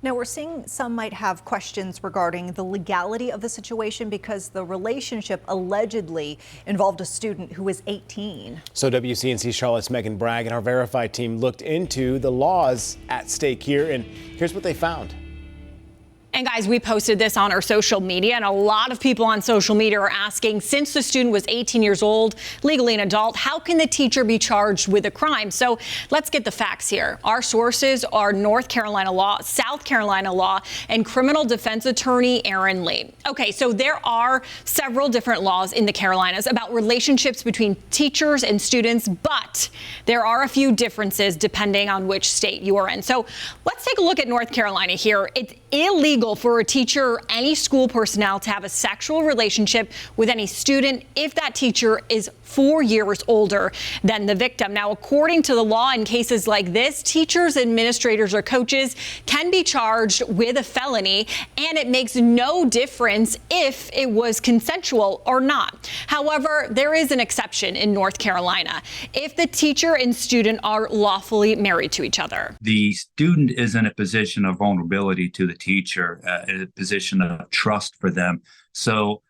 Now, we're seeing some might have questions regarding the legality of the situation because the relationship allegedly involved a student who was 18. So WCNC Charlotte's Megan Bragg and our Verified team looked into the laws at stake here, and here's what they found. And guys, we posted this on our social media, and a lot of people on social media are asking, since the student was 18 years old, legally an adult, how can the teacher be charged with a crime? So let's get the facts here. Our sources are North Carolina law, South Carolina law, and criminal defense attorney Aaron Lee. Okay, so there are several different laws in the Carolinas about relationships between teachers and students, but there are a few differences depending on which state you are in. So let's take a look at North Carolina here. It's illegal for a teacher or any school personnel to have a sexual relationship with any student if that teacher is 4 years older than the victim. Now, according to the law, in cases like this, teachers, administrators, or coaches can be charged with a felony, and it makes no difference if it was consensual or not. However, there is an exception in North Carolina if the teacher and student are lawfully married to each other. The student is in a position of vulnerability to the teacher, in a position of trust for them. So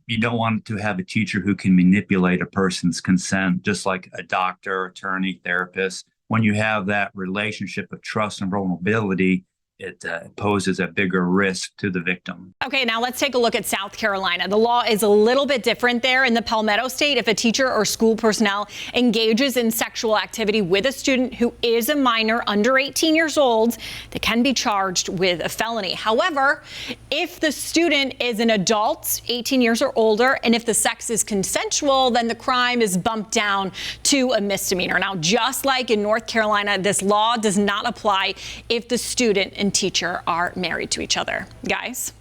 you don't want to have a teacher who can manipulate a person's consent, just like a doctor, attorney, therapist. When you have that relationship of trust and vulnerability, it poses a bigger risk to the victim. Okay, now let's take a look at South Carolina. The law is a little bit different there. In the Palmetto State, if a teacher or school personnel engages in sexual activity with a student who is a minor under 18 years old, they can be charged with a felony. However, if the student is an adult, 18 years or older, and if the sex is consensual, then the crime is bumped down to a misdemeanor. Now, just like in North Carolina, this law does not apply if the student and teacher are married to each other. Guys?